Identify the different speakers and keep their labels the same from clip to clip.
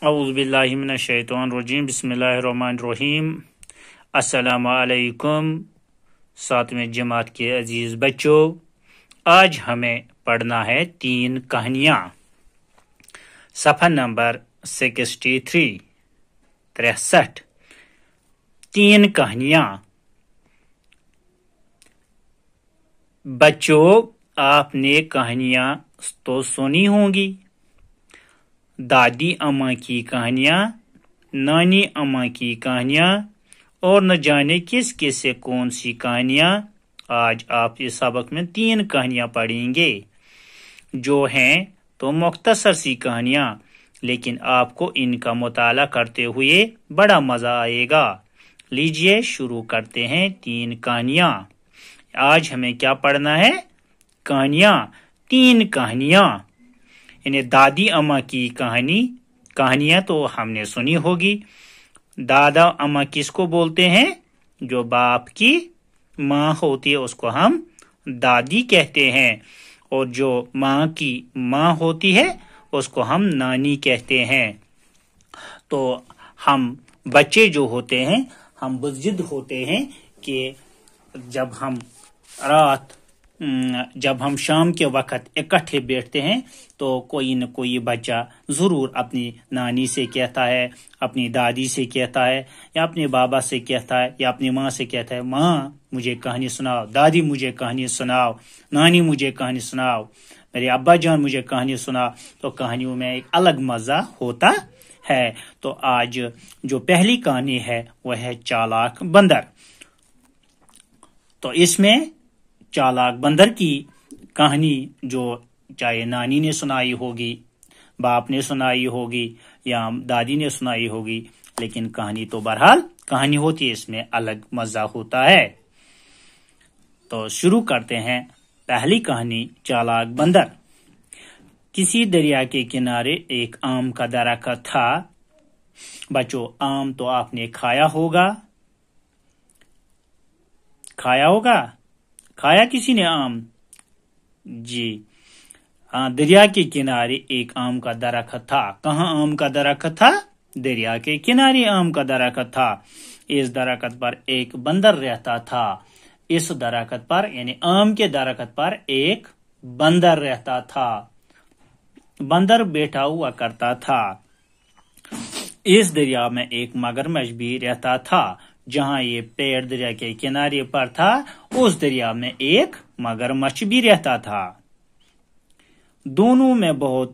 Speaker 1: اعوذ باللہ من الشیطان الرجیم بسم اللہ الرحمن الرحیم۔ السلام علیکم ساتویں جماعت کے عزیز بچوں، آج ہمیں پڑھنا ہے 3 کہانیاں۔ صفحہ نمبر 63 3 کہانیاں۔ بچوں، آپ نے کہانیاں تو سنی ہوں گی، دادی اماں کی کہانیاں، نانی اماں کی کہانیاں، اور نہ جانے کس کس سے کون سی کہانیاں۔ آج آپ اس سبق میں 3 کہانیاں پڑھیں گے جو ہیں تو مختصر سی کہانیاں، لیکن آپ کو ان کا مطالعہ کرتے ہوئے بڑا مزہ آئے گا۔ لیجئے شروع کرتے ہیں 3 کہانیاں۔ آج ہمیں کیا پڑھنا ہے؟ کہانیاں، 3 کہانیاں، یعنی دادی اماں کی کہانیاں تو ہم نے سنی ہوگی۔ دادا اماں کس کو بولتے ہیں؟ جو باپ کی ماں ہوتی ہے اس کو ہم دادی کہتے ہیں، اور جو ماں کی ماں ہوتی ہے اس کو ہم نانی کہتے ہیں۔ تو ہم بچے جو ہوتے ہیں، ہم بضد ہوتے ہیں کہ جب ہم شام کے وقت اکٹھے بیٹھتے ہیں تو کوئی نہ کوئی بچہ ضرور اپنی نانی سے کہتا ہے، اپنی دادی سے کہتا ہے، یا اپنے بابا سے کہتا ہے، یا اپنی ماں سے کہتا ہے، ماں مجھے کہانی سناؤ، دادی مجھے کہانی سناؤ، نانی مجھے کہانی سناؤ، میرے ابا جان مجھے کہانی سناؤ۔ تو کہانیوں میں ایک الگ مزہ ہوتا ہے۔ تو آج جو پہلی کہانی ہے وہ ہے چالاک بندر۔ تو اس میں چالاک بندر کی کہانی جو چاہے نانی نے سنائی ہوگی، باپ نے سنائی ہوگی، یا دادی نے سنائی ہوگی، لیکن کہانی تو بہرحال کہانی ہوتی ہے، اس میں الگ مزہ ہوتا ہے۔ تو شروع کرتے ہیں پہلی کہانی، چالاک بندر۔ کسی دریا کے کنارے ایک آم کا درخت تھا۔ بچوں، آم تو آپ نے کھایا ہوگا، کھایا کسی نے آم؟ جی ہاں، دریا کے کنارے ایک آم کا درخت تھا۔ کہاں آم کا درخت تھا؟ دریا کے کنارے آم کا درخت تھا۔ اس درخت پر ایک بندر رہتا تھا۔ اس درخت پر یعنی آم کے درخت پر ایک بندر رہتا تھا۔ بندر بیٹھا ہوا کرتا تھا۔ اس دریا میں ایک مگرمچھ بھی رہتا تھا۔ جہاں یہ پیڑ دریا کے کنارے پر تھا، اس دریا میں ایک مگرمچھ بھی رہتا تھا۔ دونوں میں بہت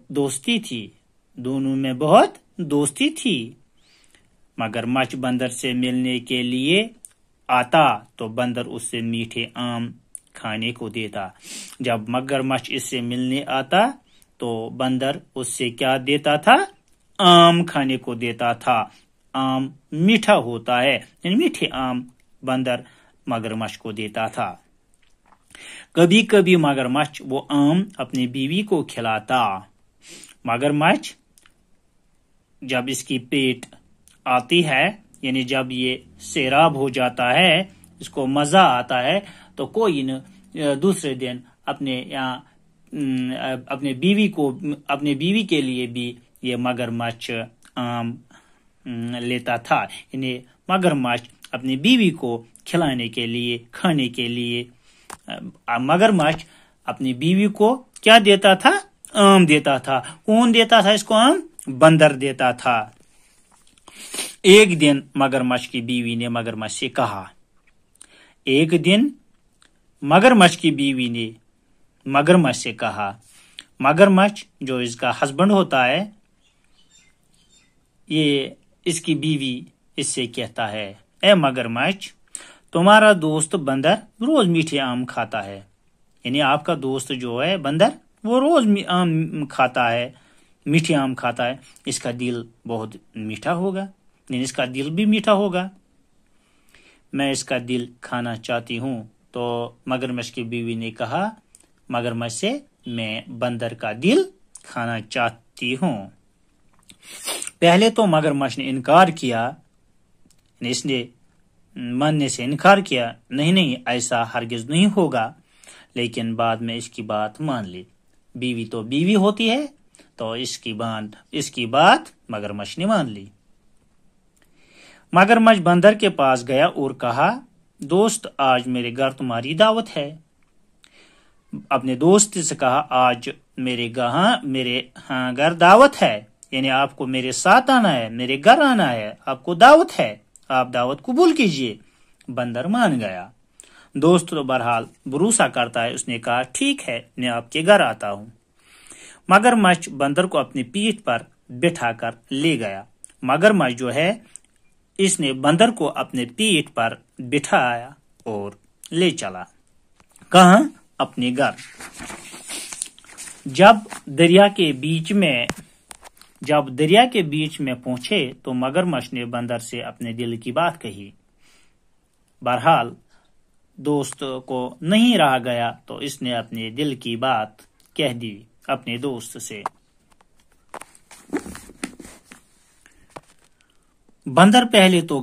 Speaker 1: دوستی تھی۔ مگرمچھ بندر سے ملنے کے لیے آتا تو بندر اس سے میٹھے آم کھانے کو دیتا۔ جب مگرمچھ اس سے ملنے آتا تو بندر اس سے کیا دیتا تھا؟ آم کھانے کو دیتا تھا۔ آم میٹھا ہوتا ہے، یعنی میٹھے آم بندر مگرمچھ کو دیتا تھا۔ کبھی کبھی مگرمچھ وہ آم اپنی بیوی کو کھلاتا۔ مگرمچھ جب اس کی پیٹ آتی ہے، یعنی جب یہ سیراب ہو جاتا ہے، اس کو مزہ آتا ہے، تو کوئی دوسرے دن اپنے بیوی کے لیے بھی یہ مگرمچھ آم لیتا تھا۔ یعنی مگرمچھ اپنی بیوی کو کھلانے کے لیے، کھانے کے لیے، مگرمچھ اپنی بیوی کو کیا دیتا تھا؟ آم دیتا تھا۔ کون دیتا تھا اس کو آم؟ بندر دیتا تھا۔ ایک دن مگرمچھ کی بیوی نے مگرمچھ سے کہا، مگرمچھ جو اس کا ہسبینڈ ہوتا ہے، یہ اس کی بیوی اس سے کہتا ہے، اے مگرمچھ، تمہارا دوست بندر روز میٹھے آم کھاتا ہے، یعنی آپ کا دوست جو ہے بندر وہ روز آم کھاتا ہے، میٹھے آم کھاتا ہے، اس کا دل بہت میٹھا ہوگا، یعنی اس کا دل بھی میٹھا ہوگا، میں اس کا دل کھانا چاہتی ہوں۔ تو مگرمچھ کی بیوی نے کہا مگرمچھ سے، میں بندر کا دل کھانا چاہتی ہوں۔ پہلے تو مگرمچھ نے انکار کیا، اس نے ماننے سے انکار کیا، نہیں ایسا ہرگز نہیں ہوگا، لیکن بعد میں اس کی بات مان لی۔ بیوی تو بیوی ہوتی ہے، تو اس کی بات مگرمچھ نے مان لی۔ مگرمچھ بندر کے پاس گیا اور کہا دوست آج میرے گھر تمہاری دعوت ہے۔ اپنے دوست سے کہا آج میرے گھر دعوت ہے، یعنی آپ کو میرے ساتھ آنا ہے، میرے گھر آنا ہے، آپ کو دعوت ہے، آپ دعوت قبول کیجئے۔ بندر مان گیا۔ دوست تو بہرحال بھروسہ کرتا ہے، اس نے کہا ٹھیک ہے میں آپ کے گھر آتا ہوں۔ مگرمچھ بندر کو اپنی پیٹھ پر بٹھا کر لے گیا۔ مگرمچھ جو ہے اس نے بندر کو اپنے پیٹھ پر بٹھایا اور لے چلا۔ کہاں؟ اپنے گھر۔ جب دریا کے بیچ میں پہنچے تو مگرمچھ نے بندر سے اپنے دل کی بات کہی۔ بہرحال دوست کو نہیں رہا گیا تو اس نے اپنے دل کی بات کہہ دی اپنے دوست سے۔ بندر پہلے تو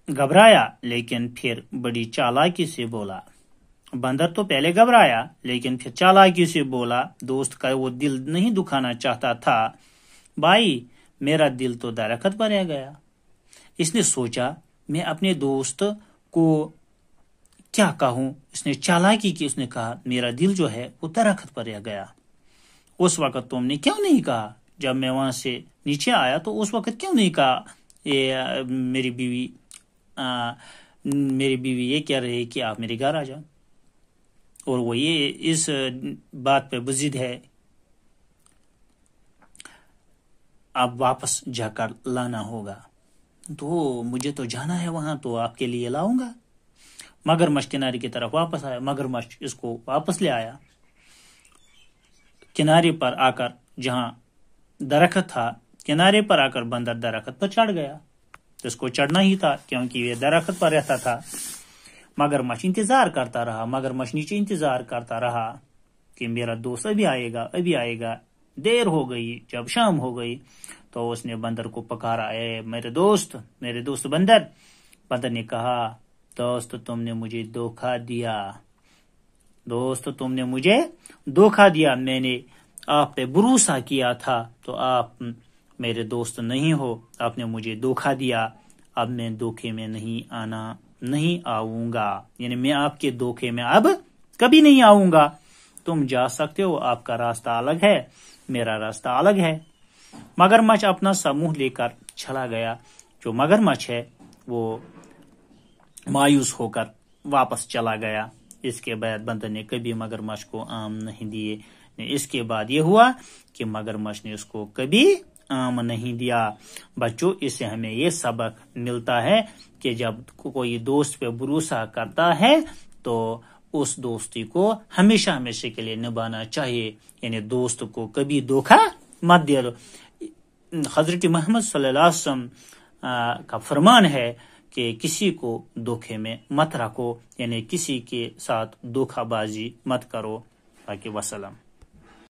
Speaker 1: گھبرایا لیکن پھر بڑی چالاکی سے بولا۔ بندر تو پہلے گھبرایا لیکن پھر چالاکی سے بولا، دوست کا وہ دل نہیں دکھانا چاہتا تھا۔ بھائی میرا دل تو درخت پر رہ گیا۔ اس نے سوچا میں اپنے دوست کو کیا کہوں، اس نے چالاکی کی، اس نے کہا میرا دل جو ہے وہ درخت پر رہ گیا۔ اس وقت تم نے کیوں نہیں کہا، جب میں وہاں سے نیچے آیا تو اس وقت کیوں نہیں کہا میری بیوی یہ کہہ رہی ہے کہ آپ میرے گھر آ جاؤ، اور وہ یہ اس بات پہ بضد ہے، اب واپس جا کر لانا ہوگا۔ تو مجھے تو جانا ہے وہاں، تو آپ کے لیے لاؤں گا۔ مگرمچھ کنارے کی طرف واپس آیا، مگرمچھ اس کو واپس لے آیا۔ کنارے پر آ کر جہاں درخت تھا، کنارے پر آ کر بندر درخت پر چڑھ گیا۔ اس کو چڑھنا ہی تھا کیونکہ یہ درخت پر رہتا تھا۔ مگرمچھ انتظار کرتا رہا، مگرمچھ نیچے انتظار کرتا رہا کہ میرا دوست ابھی آئے گا۔ دیر ہو گئی، جب شام ہو گئی تو اس نے بندر کو پکارا، اے میرے دوست بندر۔ بندر نے کہا دوست تم نے مجھے دھوکہ دیا، میں نے آپ پہ بھروسہ کیا تھا تو آپ میرے دوست نہیں ہو، آپ نے مجھے دھوکہ دیا، اب میں دھوکے میں نہیں آؤں گا، یعنی میں آپ کے دھوکے میں اب کبھی نہیں آؤں گا۔ تم جا سکتے ہو، آپ کا راستہ الگ ہے، میرا راستہ الگ ہے۔ مگرمچھ اپنا سموہ لے کر چلا گیا۔ جو مگرمچھ ہے وہ مایوس ہو کر واپس چلا گیا۔ اس کے بعد بندر نے کبھی مگرمچھ کو آم نہیں دیے۔ اس کے بعد یہ ہوا کہ مگرمچھ نے اس کو کبھی آم نہیں دیا۔ بچوں اس سے ہمیں یہ سبق ملتا ہے کہ جب کوئی دوست پہ بھروسہ کرتا ہے تو اس دوستی کو ہمیشہ کے لیے نبھانا چاہیے، یعنی دوست کو کبھی دھوکہ مت دے دو۔ حضرت محمد صلی اللہ علیہ وسلم کا فرمان ہے کہ کسی کو دھوکے میں مت رکھو، یعنی کسی کے ساتھ دھوکہ بازی مت کرو۔ باقی وسلام۔